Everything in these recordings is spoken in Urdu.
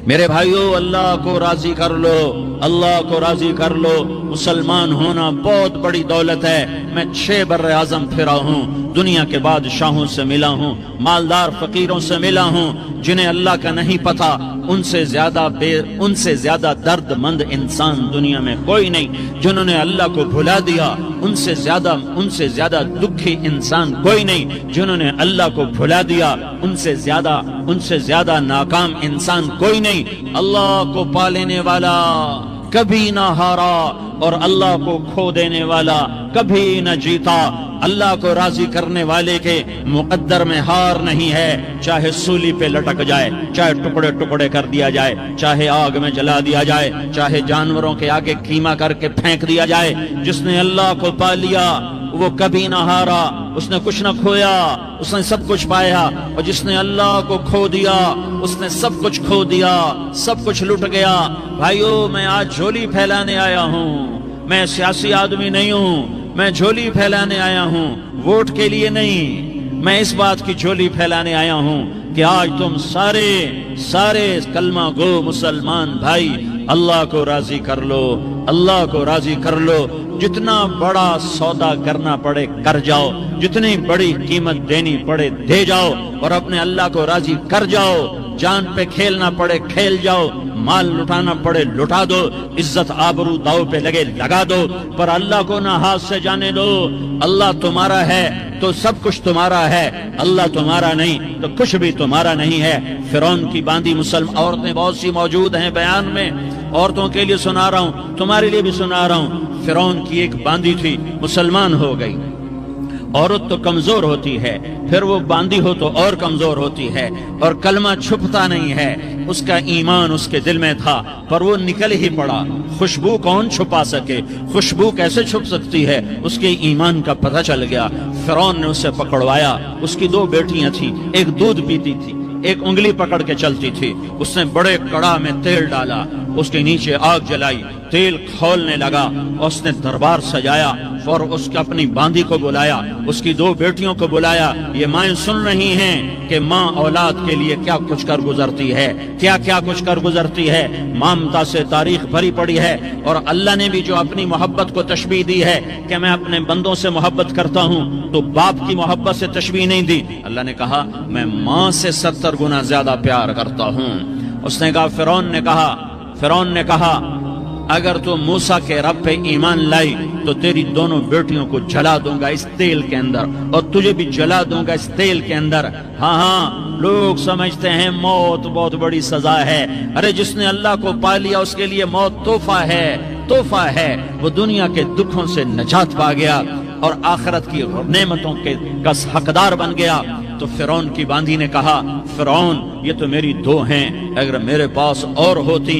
میرے بھائیو، اللہ کو راضی کر لو، اللہ کو راضی کر لو۔ مسلمان ہونا بہت بڑی دولت ہے۔ میں 6 بر اعظم پھرا ہوں، دنیا کے بادشاہوں سے ملا ہوں، مالدار فقیروں سے ملا ہوں، جنہیں اللہ کا نہیں پتا، ان سے زیادہ درد مند انسان دنیا میں کوئی نہیں۔ جنہوں نے اللہ کو بھلا دیا، ان سے زیادہ دکھی انسان کوئی نہیں۔ جنہوں نے اللہ کو بھلا دیا، ان سے زیادہ ناکام انسان کوئی نہیں۔ اللہ کو پا لینے والا کبھی نہ ہارا، اور اللہ کو کھو دینے والا کبھی نہ جیتا۔ اللہ کو راضی کرنے والے کے مقدر میں ہار نہیں ہے، چاہے سولی پہ لٹک جائے، چاہے ٹکڑے ٹکڑے کر دیا جائے، چاہے آگ میں جلا دیا جائے، چاہے جانوروں کے آگے قیمہ کر کے پھینک دیا جائے۔ جس نے اللہ کو پا لیا وہ کبھی نہ ہارا، اس نے کچھ نہ کھویا، اس نے سب کچھ پایا۔ اور جس نے اللہ کو کھو دیا، اس نے سب کچھ کھو دیا، سب کچھ لٹ گیا۔ بھائیو، میں آج جھولی پھیلانے آیا ہوں، میں سیاسی آدمی نہیں ہوں، میں جھولی پھیلانے آیا ہوں، ووٹ کے لیے نہیں۔ میں اس بات کی جھولی پھیلانے آیا ہوں کہ آج تم سارے کلمہ گو مسلمان بھائی اللہ کو راضی کر لو، اللہ کو راضی کر لو۔ جتنا بڑا سودا کرنا پڑے کر جاؤ، جتنی بڑی قیمت دینی پڑے دے جاؤ، اور اپنے اللہ کو راضی کر جاؤ۔ جان پہ کھیلنا پڑے کھیل جاؤ، مال لٹانا پڑے لٹا دو، عزت آبرو داؤ پہ لگے لگا دو، پر اللہ کو نہ ہاتھ سے جانے دو۔ اللہ تمہارا ہے تو سب کچھ تمہارا ہے، اللہ تمہارا نہیں تو کچھ بھی تمہارا نہیں ہے۔ فرعون کی باندھی مسلم عورتیں بہت سی موجود ہیں بیان میں، عورتوں کے لیے سنا رہا ہوں، تمہارے لیے بھی سنا رہا ہوں۔ فرعون کی ایک باندھی تھی، مسلمان ہو گئی۔ عورت تو کمزور ہوتی ہے، پھر وہ باندھی ہو تو اور کمزور ہوتی ہے، اور کلمہ چھپتا نہیں ہے۔ اس کا ایمان اس کے دل میں تھا، پر وہ نکل ہی پڑا۔ خوشبو کون چھپا سکے؟ خوشبو کیسے چھپ سکتی ہے؟ اس کے ایمان کا پتہ چل گیا۔ فرعون نے اسے پکڑوایا۔ اس کی 2 بیٹیاں تھیں، ایک دودھ پیتی تھی، ایک انگلی پکڑ کے چلتی تھی۔ اس نے بڑے کڑا میں تیل ڈالا، اس کے نیچے آگ جلائی، تیل کھولنے لگا، اور اس نے دربار سجایا، اور اس کے اپنی باندھی کو بلایا، اس کی 2 بیٹیوں کو بلایا۔ یہ مائیں سن رہی ہیں کہ ماں اولاد کے لیے کیا کچھ کر گزرتی ہے، کیا کچھ کر گزرتی ہے۔ مامتا سے تاریخ بھری پڑی ہے، اور اللہ نے بھی جو اپنی محبت کو تشبیہ دی ہے کہ میں اپنے بندوں سے محبت کرتا ہوں، تو باپ کی محبت سے تشبیہ نہیں دی۔ اللہ نے کہا میں ماں سے 70 گنا زیادہ پیار کرتا ہوں۔ اس نے کہا فرعون نے کہا اگر تو موسیٰ کے رب پہ ایمان لائی تو تیری دونوں بیٹیوں کو جلا دوں گا اس تیل کے اندر، اور تجھے بھی جلا دوں گا اس تیل کے اندر۔ ہاں لوگ سمجھتے ہیں موت بہت بڑی سزا ہے۔ ارے جس نے اللہ کو پا لیا اس کے لیے موت تحفہ ہے۔ وہ دنیا کے دکھوں سے نجات پا گیا اور آخرت کی نعمتوں کا حقدار بن گیا۔ تو فرعون کی باندھی نے کہا فرعون یہ تو میری 2 ہیں، اگر میرے پاس اور ہوتی،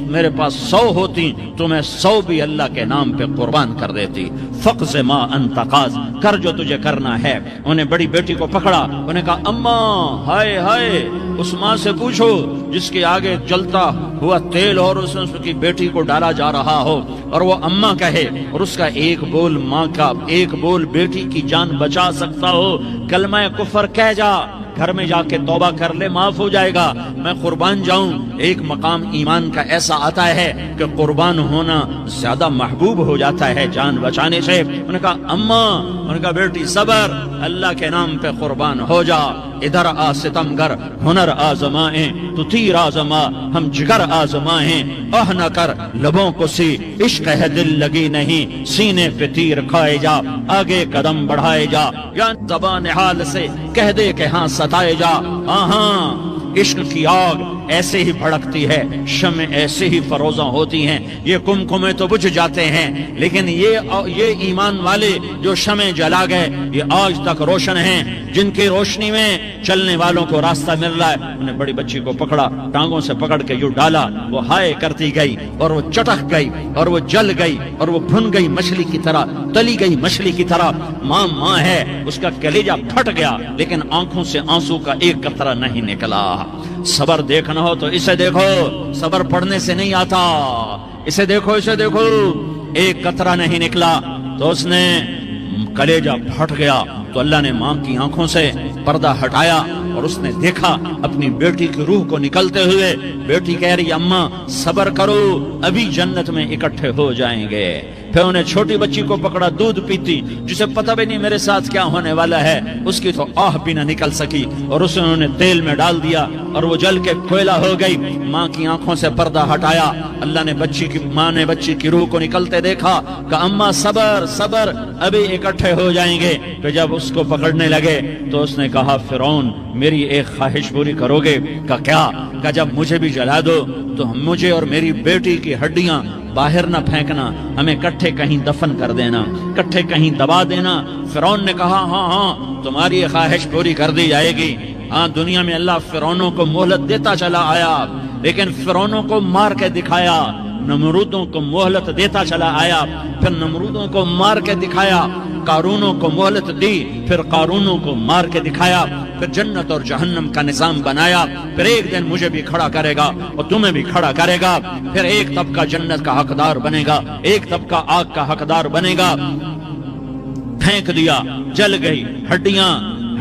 میرے پاس 100 ہوتی تو میں 100 بھی اللہ کے نام پہ قربان کر دیتی۔ فقض ما انت قاض، کر جو تجھے کرنا ہے۔ انہیں بڑی بیٹی کو پکڑا، انہیں کہا اماں ہائے اس ماں سے پوچھو جس کے آگے جلتا ہوا تیل اور اس کی بیٹی کو ڈالا جا رہا ہو، اور وہ اماں کہے، اور اس کا ایک بول ماں کا، ایک بول بیٹی کی جان بچا سکتا ہو، کلمہ کفر کہہ جا، گھر میں جا کے توبہ کر لے، معاف ہو جائے گا، میں قربان جاؤں۔ ایک مقام ایمان کا ایسا آتا ہے کہ قربان ہونا زیادہ محبوب ہو جاتا ہے جان بچانے سے۔ انہوں نے کہا اماں، انہوں نے کہا بیٹی صبر، اللہ کے نام پہ قربان ہو جا۔ ادھر آ ستمگر ہنر آزمائیں تو تیر آزما، ہم جگر آزمائیں اہ نہ کر لبوں کو سی، عشق ہے دل لگی نہیں، سینے پہ تیر کھائے جا، آگے قدم بڑھائے جا، یا زبان حال سے کہہ دے کہ ہاں ستائے جا۔ ہاں عشق کی آگ ایسے ہی بھڑکتی ہے، شمع ایسے ہی فروزاں ہوتی ہیں، یہ کمکمے تو بجھ جاتے ہیں، لیکن یہ ایمان والے جو شمع جلا گئے یہ آج تک روشن ہیں، جن کی روشنی میں چلنے والوں کو راستہ مل رہا ہے۔ انہیں بڑی بچی کو پکڑا، ٹانگوں سے پکڑ کے یوں ڈالا، وہ ہائے کرتی گئی، اور وہ چٹک گئی، اور وہ جل گئی، اور وہ بھن گئی مچھلی کی طرح، تلی گئی مچھلی کی طرح۔ ماں ہے، اس کا کلیجہ پھٹ گیا، لیکن آنکھوں سے آنسو کا ایک قطرہ نہیں نکلا۔ صبر دیکھنا ہو تو اسے دیکھو، صبر پڑھنے سے نہیں آتا، اسے دیکھو ایک قطرہ نہیں نکلا تو اس نے کلیجہ پھٹ گیا۔ تو اللہ نے ماں کی آنکھوں سے پردہ ہٹایا، اور اس نے دیکھا اپنی بیٹی کی روح کو نکلتے ہوئے. بیٹی کہہ رہی اماں صبر کرو ابھی جنت میں اکٹھے ہو جائیں گے. پھر انہیں چھوٹی بچی کو پکڑا دودھ پیتی جسے پتہ بھی نہیں میرے ساتھ کیا ہونے والا ہے. اس کی تو آہ بھی نہ نکل سکی اور اسے انہوں نے تیل میں ڈال دیا اور وہ جل کے کوئلہ ہو گئی. ماں کی آنکھوں سے پردہ ہٹایا. اللہ نے ماں نے بچی کی روح کو نکلتے دیکھا کہ اماں صبر صبر ابھی اکٹھے ہو جائیں گے. پھر جب اس کو پکڑنے لگے تو اس نے کہا فرعون میری ایک خواہش پوری کرو گے؟ کیا؟ کہ جب مجھے بھی جلا دو تو مجھے اور میری بیٹی کی ہڈیاں باہر نہ پھینکنا، ہمیں کٹھے کہیں دفن کر دینا، کٹھے کہیں دبا دینا. فرعون نے کہا ہاں تمہاری یہ خواہش پوری کر دی جائے گی. ہاں دنیا میں اللہ فرعونوں کو مہلت دیتا چلا آیا لیکن فرعونوں کو مار کے دکھایا. نمرودوں کو مہلت دیتا چلا آیا پھر نمرودوں کو مار کے دکھایا. قارونوں کو مہلت دی پھر قارونوں کو مار کے دکھایا. پھر جنت اور جہنم کا نظام بنایا. پھر ایک دن مجھے بھی کھڑا کرے گا اور تمہیں بھی کھڑا کرے گا. پھر ایک طبقہ جنت کا حقدار بنے گا، ایک طبقہ آگ کا حقدار بنے گا. پھینک دیا، جل گئی،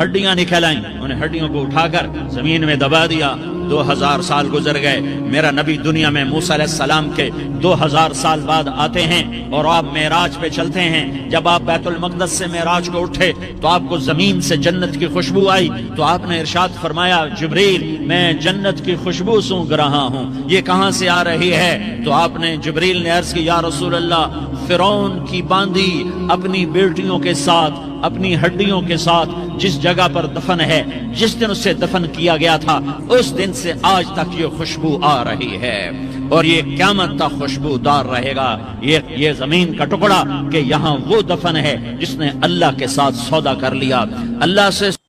ہڈیاں نکل آئیں. انہیں ہڈیوں کو اٹھا کر زمین میں دبا دیا. 2000 سال گزر گئے. میرا نبی دنیا میں موسیٰ علیہ السلام کے 2000 سال بعد آتے ہیں اور آپ معراج پہ چلتے ہیں. جب آپ بیت المقدس سے معراج کو اٹھے تو آپ کو زمین سے جنت کی خوشبو آئی تو آپ نے ارشاد فرمایا جبریل میں جنت کی خوشبو سونگ رہا ہوں، یہ کہاں سے آ رہی ہے؟ تو آپ نے جبریل نے عرض کی یا رسول اللہ فرعون کی باندھی اپنی بیٹیوں کے ساتھ اپنی ہڈیوں کے ساتھ جس جگہ پر دفن ہے، جس دن اسے دفن کیا گیا تھا اس دن سے آج تک یہ خوشبو آ رہی ہے اور یہ قیامت تک خوشبو دار رہے گا. یہ زمین کا ٹکڑا کہ یہاں وہ دفن ہے جس نے اللہ کے ساتھ سودا کر لیا، اللہ سے